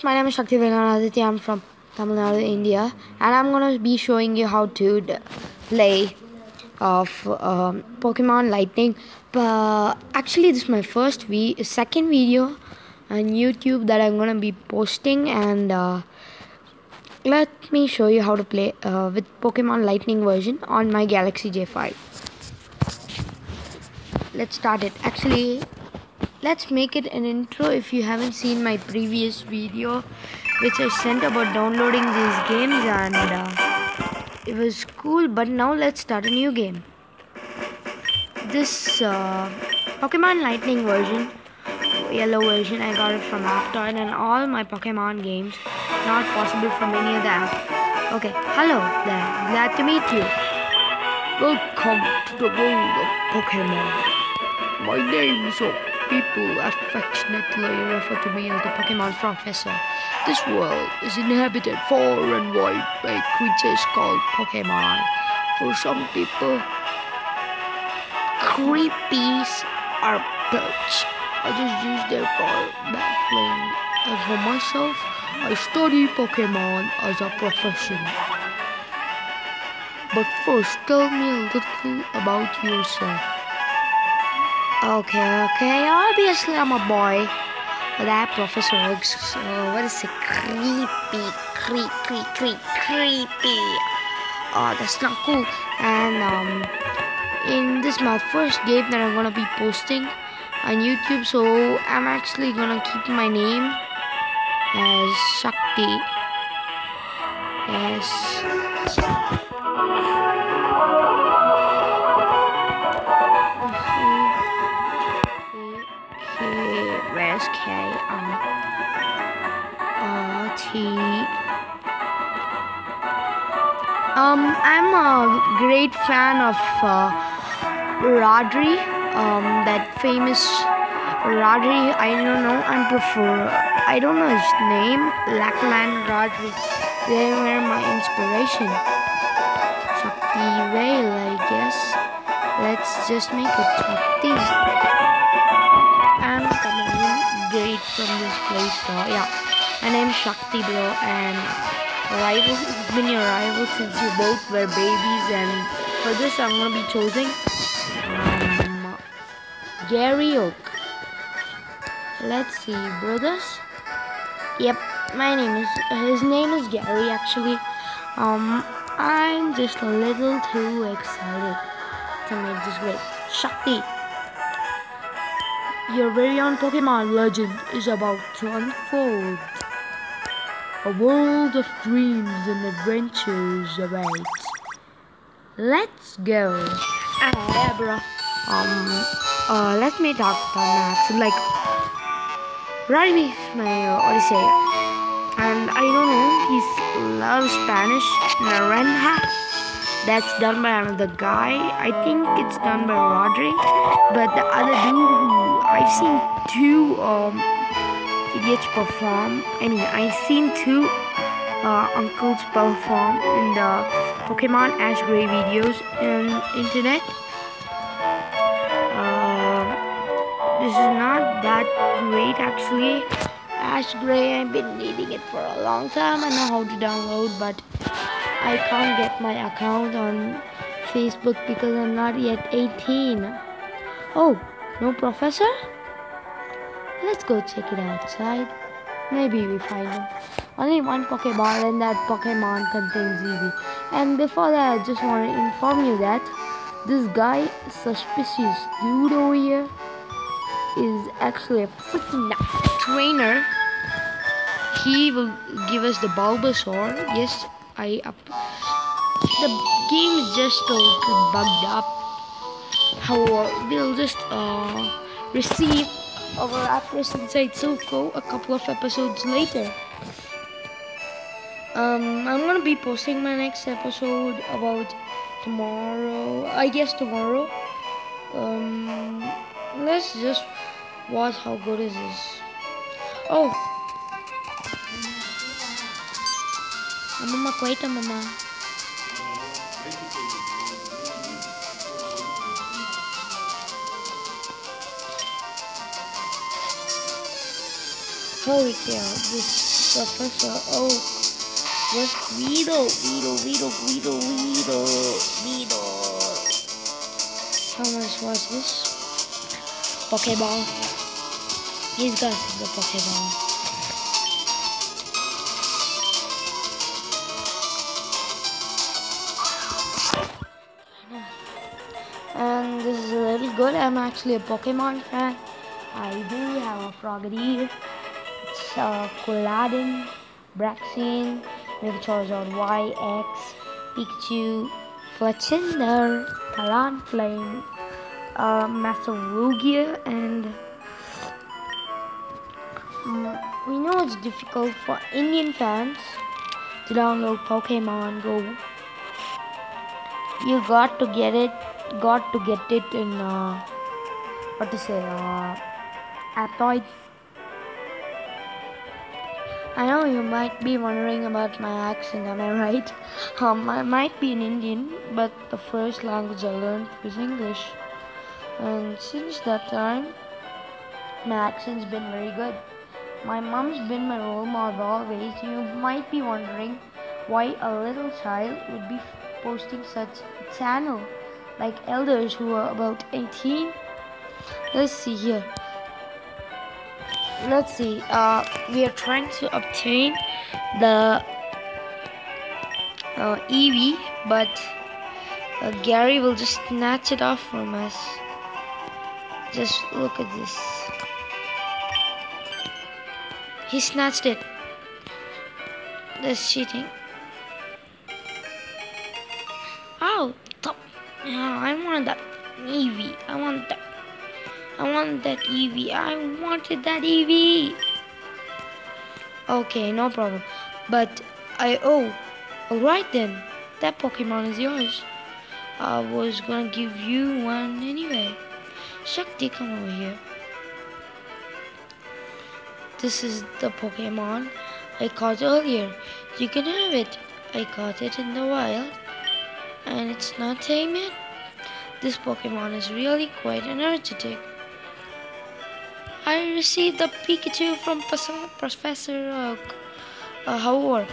my name is Shakti Venganaditya. I'm from Tamil Nadu, India, and I'm gonna be showing you how to play of Pokemon Lightning. But actually, this is my second video on YouTube that I'm gonna be posting, and let me show you how to play with Pokemon Lightning version on my Galaxy J5. Let's start it. Actually, let's make it an intro if you haven't seen my previous video which I sent about downloading these games, and it was cool. But now let's start a new game. This Pokemon Lightning version, yellow version, I got it from Aptoid, and all my Pokemon games not possible from any other app. Okay, hello there, glad to meet you. Welcome to the world of Pokemon. My name is people affectionately refer to me as the Pokemon Professor. This world is inhabited far and wide by creatures called Pokemon. For some people, creepies are perch. I just use their for baffling. And for myself, I study Pokemon as a profession. But first, tell me a little about yourself. Okay, obviously I'm a boy. But that Professor X, what is it? Creepy. Oh, that's not cool. And in this my first game that I'm gonna be posting on YouTube, so I'm actually gonna keep my name as Shakti. Yes. Where's K? T. I'm a great fan of Rodri. That famous Rodri. I don't know. I don't know his name. Lackland Rodri. They were my inspiration. Shakti Vale, I guess. Let's just make it Shakti. I'm coming in great from this place, so yeah. My name's Shakti, bro, and rival. It's been your rival since you both were babies, and for this I'm gonna be choosing Gary Oak. Let's see, brothers. Yep, his name is Gary. Actually, I'm just a little too excited to make this great. Shakti. Your very own Pokemon legend is about to unfold. A world of dreams and adventures awaits. Let's go. Yeah, bro. Let me talk about Max. Like, Rodney is my Odyssey, and I don't know. He loves Spanish. Naranja. That's done by another guy. I think it's done by Rodri. But the other dude who I've seen two idiots perform. I've seen two uncles perform in the Pokemon Ash Gray videos on internet. This is not that great actually. Ash Gray, I've been needing it for a long time. I know how to download, but I can't get my account on Facebook because I'm not yet 18. Oh, no professor? Let's go check it outside. Maybe we find him. Only one Pokeball, and that Pokemon contains EV. And before that, I just want to inform you that this guy, suspicious dude over here, is actually a freaking trainer. He will give us the Bulbasaur. Yes, the game is just a little bugged up. However, we'll just receive our address inside Silco a couple of episodes later. I'm gonna be posting my next episode about tomorrow. I guess tomorrow. Let's just watch how good is this. Oh. Mama, wait a mama. Holy cow, this Professor Oak was Weedle. How much was this? Pokeball. He's got the Pokeball. And this is really good. I'm actually a Pokemon fan. I do have a Frogadier. It's Coladin, Braxine, Charizard YX, Pikachu, Fletchinder, Talonflame, Master Lugia, and we know it's difficult for Indian fans to download Pokemon Go. You got to get it in Aptoid. I know you might be wondering about my accent, am I right? I might be an Indian, but the first language I learned was English. And since that time, my accent's been very good. My mom's been my role model always. You might be wondering why a little child would be posting such a channel like elders who are about 18. Let's see here. Let's see. We are trying to obtain the EV, but Gary will just snatch it off from us. Just look at this. He snatched it. That's cheating. Oh, top. Yeah, I want that EV. I want that EV. I wanted that EV. Okay, no problem. But alright then. That Pokemon is yours. I was gonna give you one anyway. Shakti, come over here. This is the Pokemon I caught earlier. You can have it. I caught it in the wild. And it's not tame yet. This Pokemon is really quite energetic. I received the Pikachu from Professor Howard.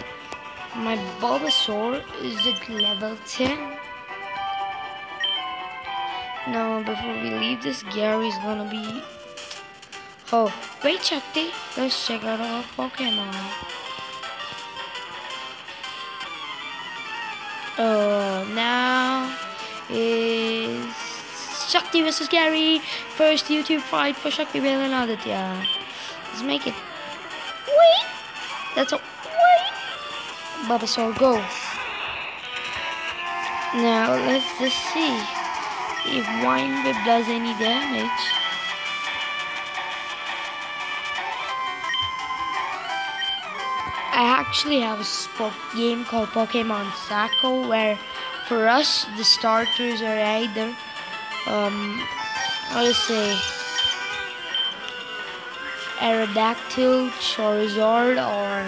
My Bulbasaur is at level 10. Now, before we leave this, Gary's gonna be... Oh, wait, Shakti. Let's check out our Pokemon. Now is Shakti versus Gary. First YouTube fight for Shakti and Aditya. Let's make it. Wait! That's a wait! Bulbasaur, go. Now let's just see if Wine Whip does any damage. I actually have a game called Pokemon Sacco where for us the starters are either let's say Aerodactyl, Charizard, or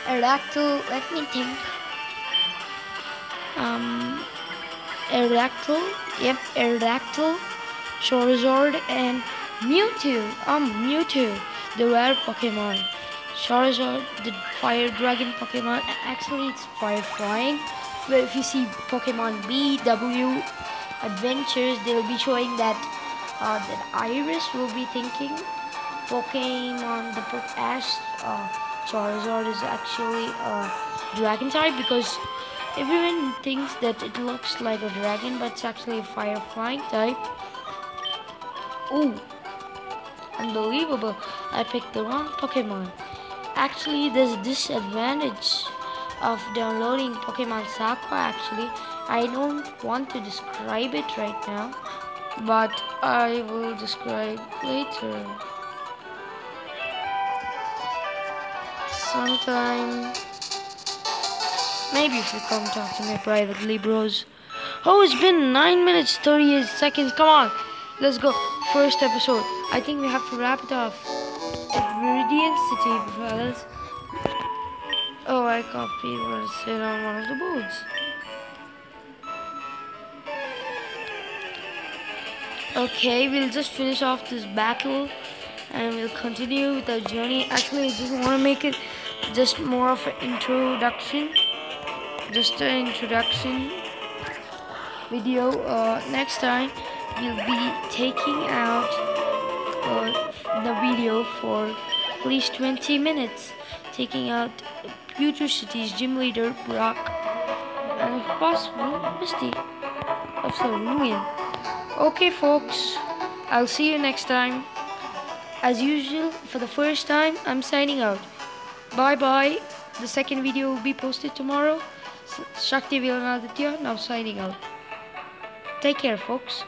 Aerodactyl, let me think. Aerodactyl, Charizard, and Mewtwo. Mewtwo, the rare Pokemon. Charizard, the Fire Dragon Pokemon. Actually, it's Fire Flying. But if you see Pokemon BW Adventures, they'll be showing that Iris will be thinking Pokemon, the Ash Charizard is actually a Dragon type because everyone thinks that it looks like a dragon, but it's actually a Fire Flying type. Ooh, unbelievable! I picked the wrong Pokemon. Actually, there's a disadvantage of downloading Pokemon Sacco. Actually, I don't want to describe it right now, but I will describe later. Sometime, maybe if you come talk to me privately, bros. Oh, it's been 9 minutes 38 seconds. Come on, let's go. First episode. I think we have to wrap it off at Viridian City, fellas. Oh, I copied what it said on one of the boards. Okay, we'll just finish off this battle and we'll continue with our journey. Actually, I just want to make it just more of an introduction, just an introduction video. Next time we'll be taking out the video for at least 20 minutes, taking out Future City's gym leader Brock, and if possible Misty of the Ruin. Okay folks, I'll see you next time. As usual, for the first time, I'm signing out. Bye bye. The second video will be posted tomorrow. Shakti Vilanaditya now signing out. Take care folks.